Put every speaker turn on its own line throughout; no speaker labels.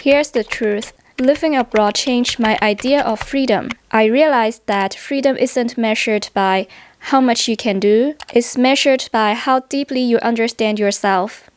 Here's the truth. Living abroad changed my idea of freedom. I realized that freedom isn't measured by how much you can do, it's measured by how deeply you understand yourself.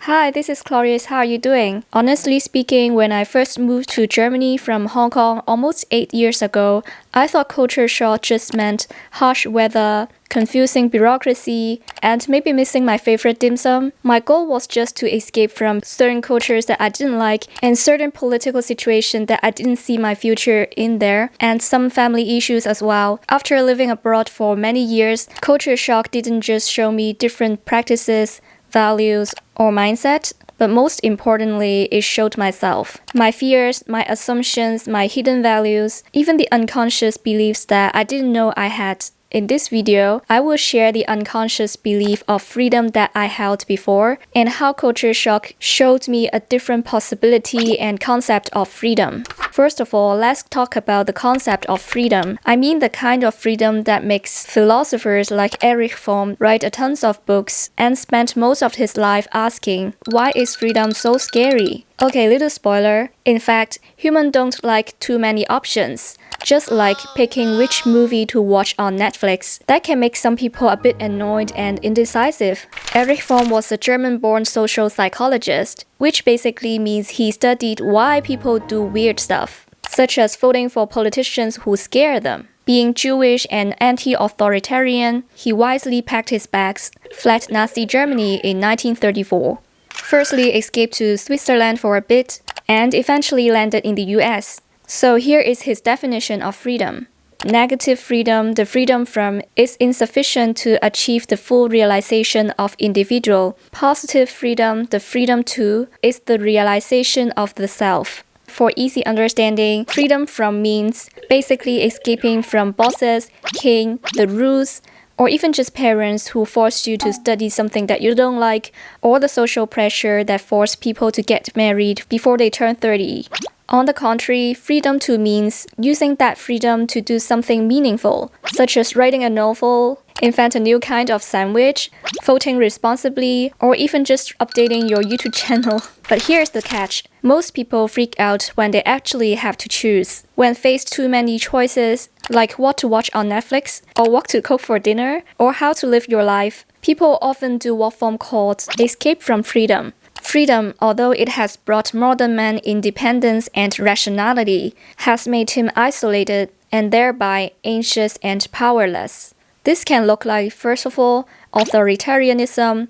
Hi, this is Cloris. How are you doing? Honestly speaking, when I first moved to Germany from Hong Kong almost 8 years ago, I thought culture shock just meant harsh weather, confusing bureaucracy, and maybe missing my favorite dim sum. My goal was just to escape from certain cultures that I didn't like and certain political situations that I didn't see my future in there, and some family issues as well. After living abroad for many years, culture shock didn't just show me different practices, values, or mindset, but most importantly, it showed myself. My fears, my assumptions, my hidden values, even the unconscious beliefs that I didn't know I had. In this video, I will share the unconscious belief of freedom that I held before and how culture shock showed me a different possibility and concept of freedom. First of all, let's talk about the concept of freedom. I mean the kind of freedom that makes philosophers like Erich Fromm write a tons of books and spent most of his life asking, why is freedom so scary? Okay, little spoiler. In fact, humans don't like too many options. Just like picking which movie to watch on Netflix. That can make some people a bit annoyed and indecisive. Erich Fromm was a German-born social psychologist, which basically means he studied why people do weird stuff, such as voting for politicians who scare them. Being Jewish and anti-authoritarian, he wisely packed his bags, fled Nazi Germany in 1934. Firstly, escaped to Switzerland for a bit, and eventually landed in the US. So here is his definition of freedom. Negative freedom, the freedom from, is insufficient to achieve the full realization of individual. Positive freedom, the freedom to, is the realization of the self. For easy understanding, freedom from means basically escaping from bosses, king, the rules, or even just parents who force you to study something that you don't like, or the social pressure that force people to get married before they turn 30. On the contrary, freedom to means using that freedom to do something meaningful, such as writing a novel, invent a new kind of sandwich, voting responsibly, or even just updating your YouTube channel. But here's the catch. Most people freak out when they actually have to choose. When faced too many choices, like what to watch on Netflix, or what to cook for dinner, or how to live your life, people often do what Fromm called escape from freedom. Freedom, although it has brought modern man independence and rationality, has made him isolated and thereby anxious and powerless. This can look like, first of all, authoritarianism,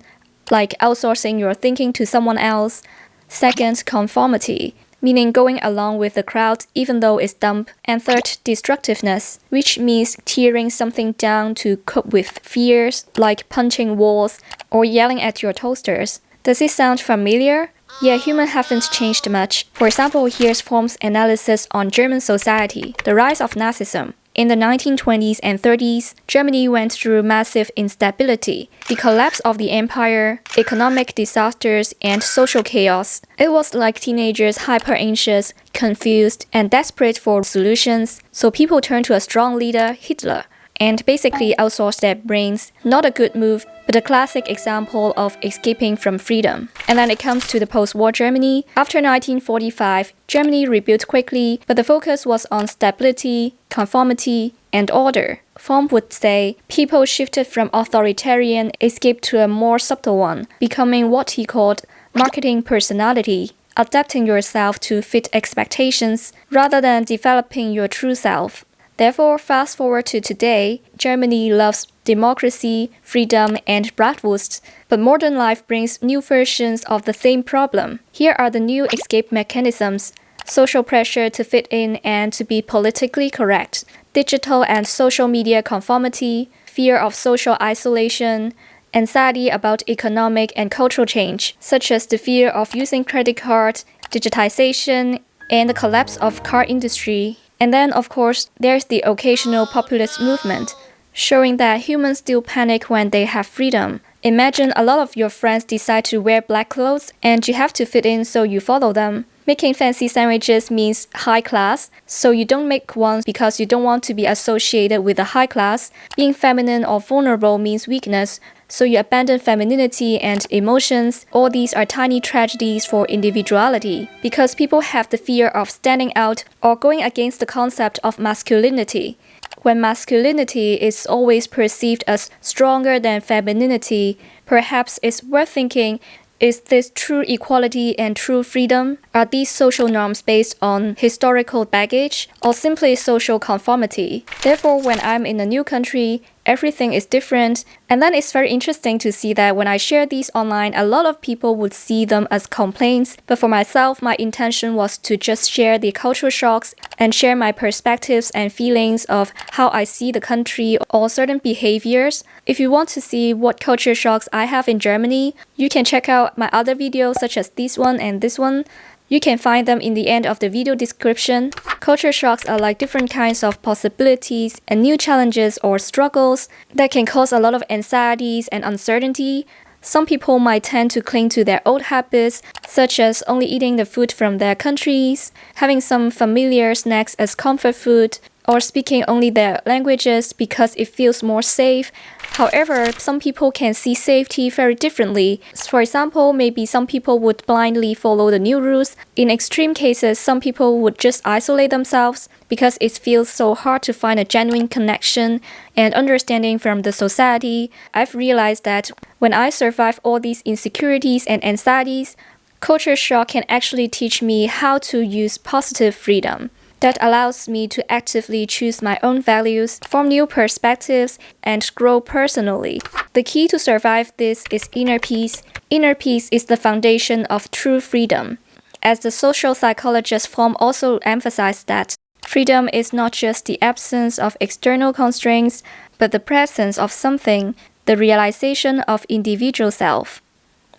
like outsourcing your thinking to someone else. Second, conformity, meaning going along with the crowd even though it's dumb. And third, destructiveness, which means tearing something down to cope with fears, like punching walls or yelling at your toasters. Does it sound familiar? Yeah, humans haven't changed much. For example, here's Fromm's analysis on German society, the rise of Nazism. In the 1920s and 30s, Germany went through massive instability, the collapse of the empire, economic disasters, and social chaos. It was like teenagers hyper-anxious, confused, and desperate for solutions, so people turned to a strong leader, Hitler, and basically outsourced their brains. Not a good move, but a classic example of escaping from freedom. And then it comes to the post-war Germany. After 1945, Germany rebuilt quickly, but the focus was on stability, conformity, and order. Fromm would say people shifted from authoritarian escape to a more subtle one, becoming what he called marketing personality, adapting yourself to fit expectations rather than developing your true self. Therefore, fast forward to today, Germany loves democracy, freedom, and bratwurst, but modern life brings new versions of the same problem. Here are the new escape mechanisms: social pressure to fit in and to be politically correct, digital and social media conformity, fear of social isolation, anxiety about economic and cultural change, such as the fear of using credit cards, digitization, and the collapse of car industry. And then, of course, there's the occasional populist movement, showing that humans still panic when they have freedom. Imagine a lot of your friends decide to wear black clothes and you have to fit in, so you follow them. Making fancy sandwiches means high class, so you don't make one because you don't want to be associated with the high class. Being feminine or vulnerable means weakness, so you abandon femininity and emotions. All these are tiny tragedies for individuality, because people have the fear of standing out or going against the concept of masculinity. When masculinity is always perceived as stronger than femininity, perhaps it's worth thinking, is this true equality and true freedom? Are these social norms based on historical baggage or simply social conformity? Therefore, when I'm in a new country, everything is different. And then it's very interesting to see that when I share these online, a lot of people would see them as complaints. But for myself, my intention was to just share the cultural shocks and share my perspectives and feelings of how I see the country or certain behaviors. If you want to see what culture shocks I have in Germany, you can check out my other videos such as this one and this one. You can find them in the end of the video description. Culture shocks are like different kinds of possibilities and new challenges or struggles that can cause a lot of anxieties and uncertainty. Some people might tend to cling to their old habits, such as only eating the food from their countries, having some familiar snacks as comfort food, or speaking only their languages because it feels more safe. However, some people can see safety very differently. For example, maybe some people would blindly follow the new rules. In extreme cases, some people would just isolate themselves because it feels so hard to find a genuine connection and understanding from the society. I've realized that when I survive all these insecurities and anxieties, culture shock can actually teach me how to use positive freedom. That allows me to actively choose my own values, form new perspectives, and grow personally. The key to survive this is inner peace. Inner peace is the foundation of true freedom. As the social psychologist Fromm also emphasized that freedom is not just the absence of external constraints, but the presence of something, the realization of individual self.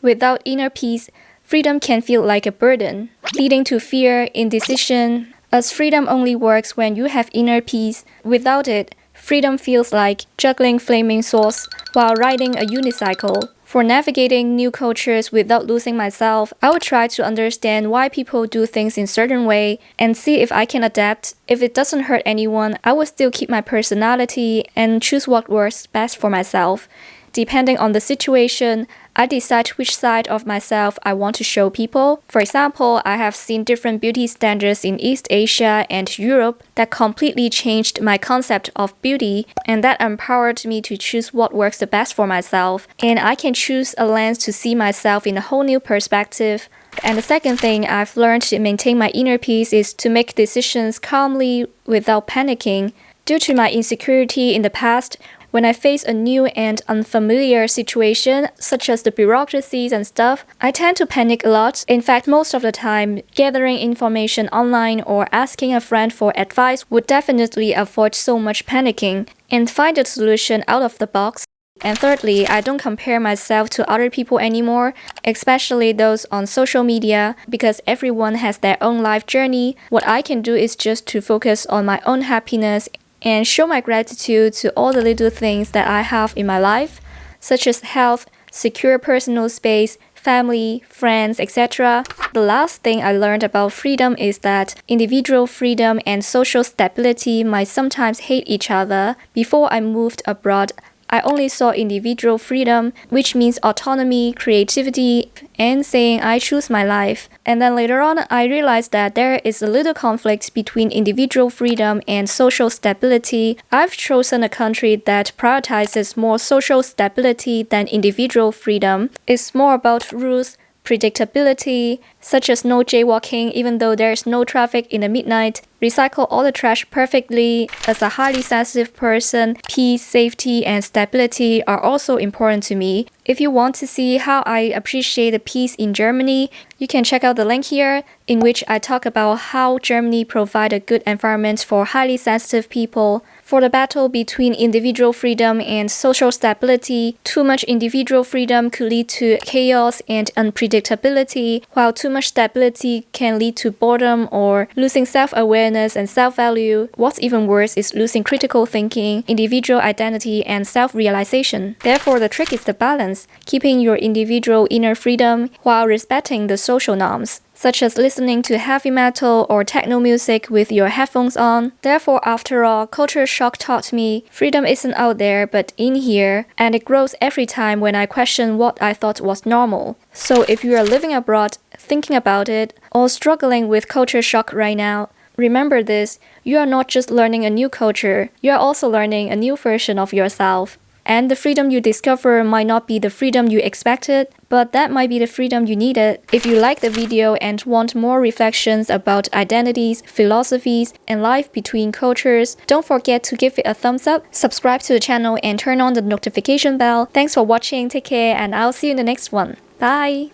Without inner peace, freedom can feel like a burden, leading to fear, indecision, as freedom only works when you have inner peace. Without it, freedom feels like juggling flaming swords while riding a unicycle. For navigating new cultures without losing myself, I would try to understand why people do things in a certain way and see if I can adapt. If it doesn't hurt anyone, I would still keep my personality and choose what works best for myself. Depending on the situation, I decide which side of myself I want to show people. For example, I have seen different beauty standards in East Asia and Europe that completely changed my concept of beauty, and that empowered me to choose what works the best for myself. And I can choose a lens to see myself in a whole new perspective. And the second thing I've learned to maintain my inner peace is to make decisions calmly without panicking. Due to my insecurity in the past, when I face a new and unfamiliar situation, such as the bureaucracies and stuff, I tend to panic a lot. In fact, most of the time, gathering information online or asking a friend for advice would definitely avoid so much panicking and find a solution out of the box. And thirdly, I don't compare myself to other people anymore, especially those on social media, because everyone has their own life journey. What I can do is just to focus on my own happiness and show my gratitude to all the little things that I have in my life, such as health, secure personal space, family, friends, etc. The last thing I learned about freedom is that individual freedom and social stability might sometimes hate each other. Before I moved abroad, I only saw individual freedom, which means autonomy, creativity, and saying I choose my life. And then later on, I realized that there is a little conflict between individual freedom and social stability. I've chosen a country that prioritizes more social stability than individual freedom. It's more about rules, predictability, such as no jaywalking even though there is no traffic in the midnight, recycle all the trash perfectly. As a highly sensitive person, peace, safety, and stability are also important to me. If you want to see how I appreciate the peace in Germany, you can check out the link here, in which I talk about how Germany provides a good environment for highly sensitive people. For the battle between individual freedom and social stability, too much individual freedom could lead to chaos and unpredictability, while too much stability can lead to boredom or losing self-awareness and self-value. What's even worse is losing critical thinking, individual identity, and self-realization. Therefore, the trick is the balance, keeping your individual inner freedom while respecting the social norms. such as listening to heavy metal or techno music with your headphones on. Therefore, after all, culture shock taught me freedom isn't out there but in here, and it grows every time when I question what I thought was normal. So if you are living abroad, thinking about it, or struggling with culture shock right now, remember this: you are not just learning a new culture, you are also learning a new version of yourself. And the freedom you discover might not be the freedom you expected, but that might be the freedom you needed. If you like the video and want more reflections about identities, philosophies, and life between cultures, don't forget to give it a thumbs up, subscribe to the channel, and turn on the notification bell. Thanks for watching, take care, and I'll see you in the next one. Bye!